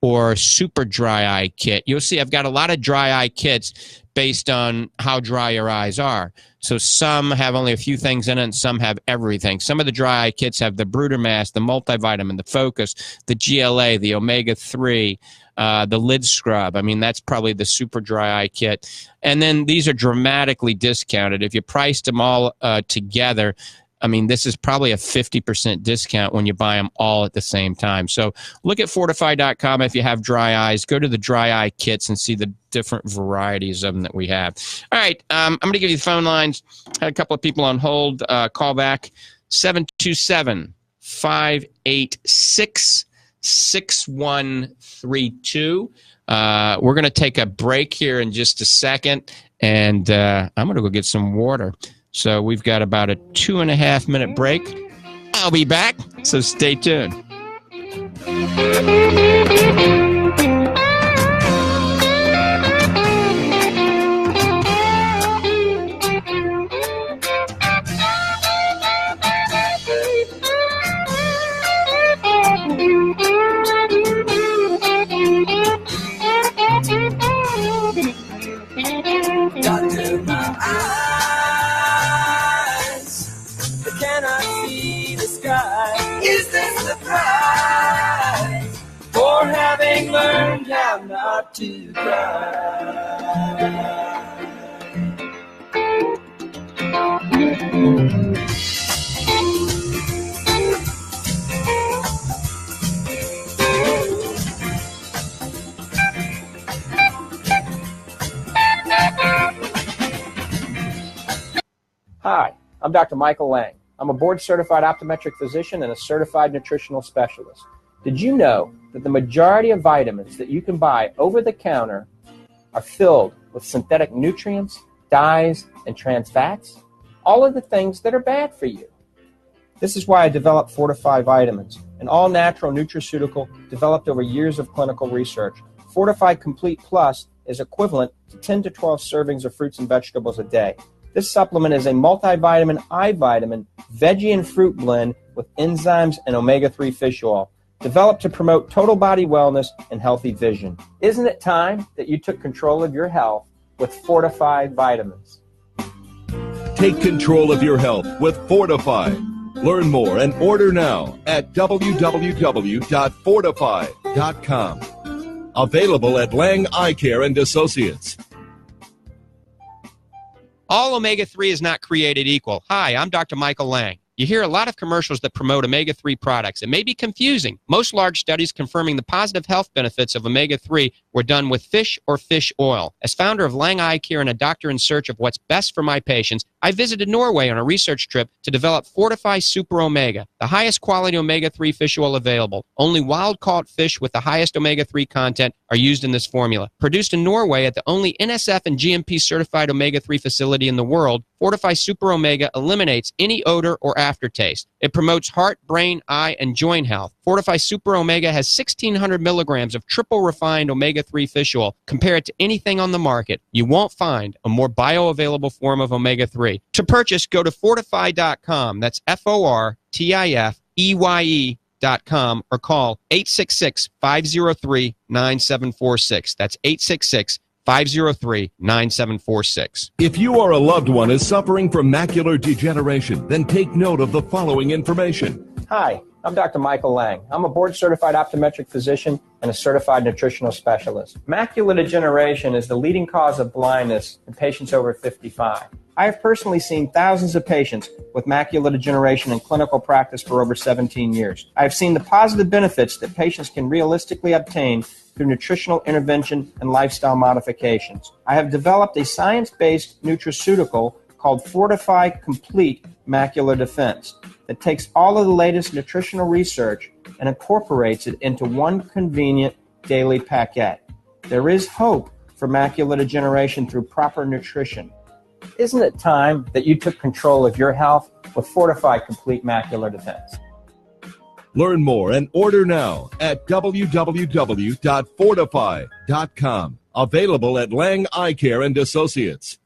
or Super Dry Eye Kit. You'll see I've got a lot of dry eye kits based on how dry your eyes are. So some have only a few things in it and some have everything. Some of the dry eye kits have the Brooder mask, the multivitamin, the Focus, the GLA, the omega-3, the lid scrub. I mean, that's probably the super dry eye kit. And then these are dramatically discounted. If you priced them all together, I mean, this is probably a 50% discount when you buy them all at the same time. So look at fortify.com if you have dry eyes. Go to the dry eye kits and see the different varieties of them that we have. All right, I'm going to give you the phone lines. Had a couple of people on hold. Call back 727-586 866-478-6132. We're going to take a break here in just a second, and I'm going to go get some water. So we've got about a 2.5-minute break. I'll be back, so stay tuned. Doctor, my eyes, I cannot see the sky. Is this the price for having learned how not to cry? Hi, I'm Dr. Michael Lang. I'm a board-certified optometric physician and a certified nutritional specialist. Did you know that the majority of vitamins that you can buy over the counter are filled with synthetic nutrients, dyes, and trans fats? All of the things that are bad for you. This is why I developed Fortify Vitamins, an all-natural nutraceutical developed over years of clinical research. Fortify Complete Plus is equivalent to 10 to 12 servings of fruits and vegetables a day. This supplement is a multivitamin, eye-vitamin, veggie and fruit blend with enzymes and omega-3 fish oil, developed to promote total body wellness and healthy vision. Isn't it time that you took control of your health with Fortify Vitamins? Take control of your health with Fortify. Learn more and order now at www.fortify.com. Available at Lang Eye Care and Associates. All omega-3 is not created equal. Hi, I'm Dr. Michael Lang. You hear a lot of commercials that promote omega-3 products. It may be confusing. Most large studies confirming the positive health benefits of omega-3 were done with fish or fish oil. As founder of Lang Eye Care and a doctor in search of what's best for my patients, I visited Norway on a research trip to develop Fortify Super Omega, the highest quality omega-3 fish oil available. Only wild-caught fish with the highest omega-3 content are used in this formula. Produced in Norway at the only NSF and GMP certified omega-3 facility in the world, Fortify Super Omega eliminates any odor or aftertaste. It promotes heart, brain, eye, and joint health. Fortify Super Omega has 1,600 milligrams of triple refined omega-3 fish oil. Compare it to anything on the market. You won't find a more bioavailable form of omega-3. To purchase, go to fortify.com. That's FORTIFEYE.com or call 866-503-9746. That's 866-503-9746. If you or a loved one is suffering from macular degeneration, then take note of the following information. Hi, I'm Dr. Michael Lang. I'm a board-certified optometric physician and a certified nutritional specialist. Macular degeneration is the leading cause of blindness in patients over 55. I have personally seen thousands of patients with macular degeneration in clinical practice for over 17 years. I have seen the positive benefits that patients can realistically obtain through nutritional intervention and lifestyle modifications. I have developed a science-based nutraceutical called Fortify Complete Macular Defense that takes all of the latest nutritional research and incorporates it into one convenient daily packet. There is hope for macular degeneration through proper nutrition. Isn't it time that you took control of your health with Fortify Complete Macular Defense? Learn more and order now at www.fortify.com. Available at Lang Eye Care and Associates.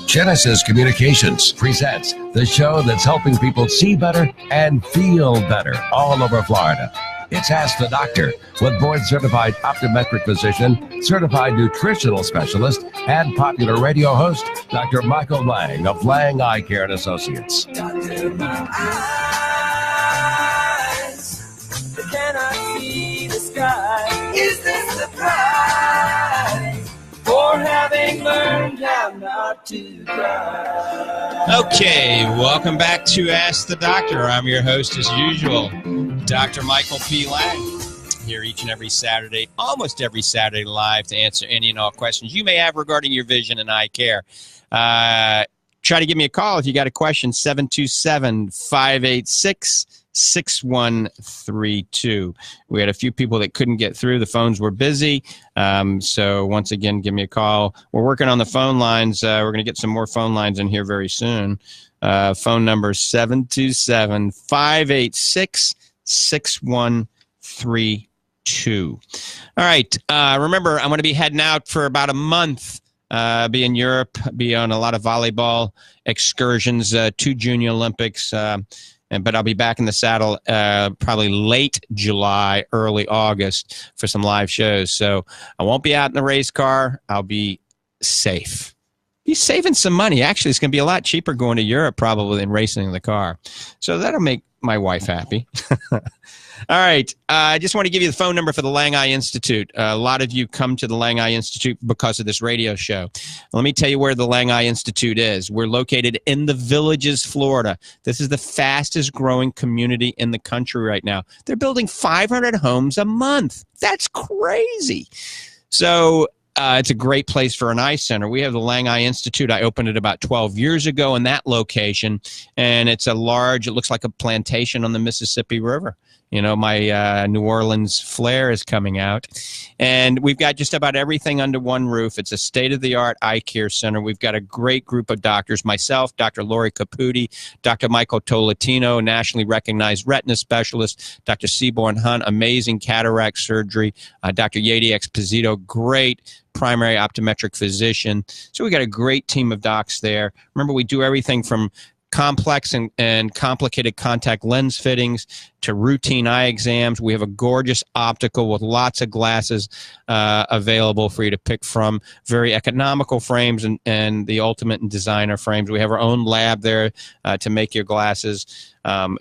Genesis Communications presents the show that's helping people see better and feel better all over Florida. It's Ask the Doctor with board-certified optometric physician, certified nutritional specialist, and popular radio host, Dr. Michael Lang of Lang Eye Care and Associates. Doctor, my eyes, they cannot see the sky. Is this the price for having learned how not to cry? Okay, welcome back to Ask the Doctor. I'm your host, as usual, Dr. Michael P. Lang. here each and every Saturday, almost every Saturday live, to answer any and all questions you may have regarding your vision and eye care. Try to give me a call if you got a question, 727-586-6132. We had a few people that couldn't get through. The phones were busy. So once again, give me a call. We're working on the phone lines. We're going to get some more phone lines in here very soon. Phone number 727-586-6132. All right. Remember, I'm going to be heading out for about a month. Be in Europe, be on a lot of volleyball excursions, 2 Junior Olympics, but I'll be back in the saddle probably late July, early August for some live shows. So I won't be out in the race car. I'll be safe. Be saving some money. Actually, it's going to be a lot cheaper going to Europe probably than racing in the car. So that'll make my wife happy. All right. I just want to give you the phone number for the Lang Eye Institute. A lot of you come to the Lang Eye Institute because of this radio show. Let me tell you where the Lang Eye Institute is. We're located in the Villages, Florida. This is the fastest growing community in the country right now. They're building 500 homes a month. That's crazy. So it's a great place for an eye center. We have the Lang Eye Institute. I opened it about 12 years ago in that location, and it's it looks like a plantation on the Mississippi River. You know, my New Orleans flair is coming out. And we've got just about everything under one roof. It's a state-of-the-art eye care center. We've got a great group of doctors. Myself, Dr. Lori Caputi, Dr. Michael Tolentino, nationally recognized retina specialist, Dr. Seaborn Hunt, amazing cataract surgery, Dr. Yadi Exposito, great primary optometric physician. So we got a great team of docs there. Remember, we do everything from complex and complicated contact lens fittings to routine eye exams. We have a gorgeous optical with lots of glasses available for you to pick from. Very economical frames and the ultimate in designer frames. We have our own lab there to make your glasses.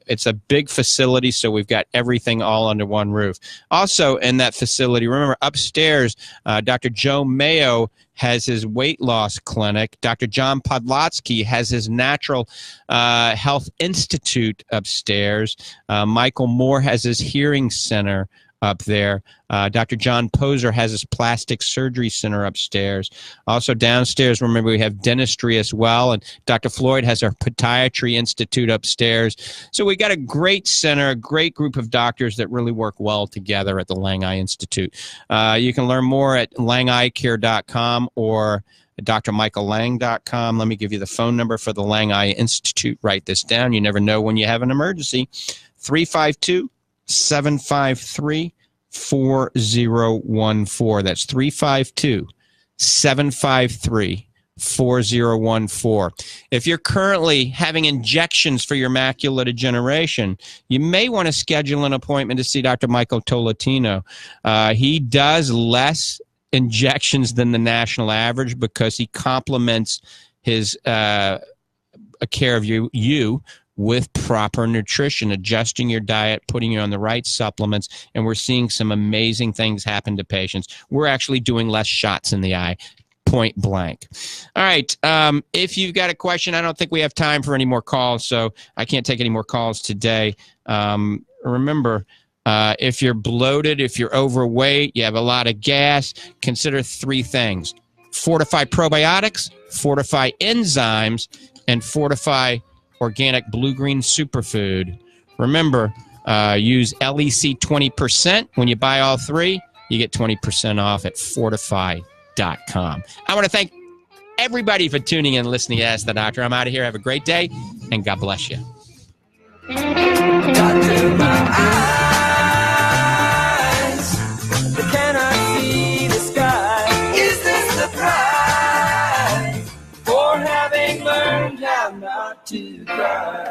It's a big facility, so we've got everything all under one roof. Also in that facility, remember upstairs, Dr. Joe Mayo has his weight loss clinic. Dr. John Podlatsky has his Natural Health Institute upstairs. Michael Moore has his hearing center up there. Dr. John Poser has his plastic surgery center upstairs. Also downstairs, remember, we have dentistry as well, and Dr. Floyd has our podiatry institute upstairs. So we got a great center, a great group of doctors that really work well together at the Lang Eye Institute. You can learn more at langeyecare.com or drmichaellang.com. Let me give you the phone number for the Lang Eye Institute. Write this down. You never know when you have an emergency. 352-753-4014. That's 352-753-4014. If you're currently having injections for your macular degeneration, you may want to schedule an appointment to see Dr. Michael Tolentino. He does less injections than the national average because he complements his care of you with proper nutrition, adjusting your diet, putting you on the right supplements, and we're seeing some amazing things happen to patients. We're actually doing less shots in the eye, point blank. All right, if you've got a question, I don't think we have time for any more calls, so I can't take any more calls today. Remember, if you're bloated, if you're overweight, you have a lot of gas, consider 3 things: Fortify probiotics, Fortify enzymes, and Fortify organic blue-green superfood. Remember, use LEC 20%. When you buy all 3, you get 20% off at fortify.com. I want to thank everybody for tuning in and listening to Ask the Doctor. I'm out of here. Have a great day, and God bless you. Doctor, my eyes, they cannot see the sky. Is this the price for having learned how not to cry?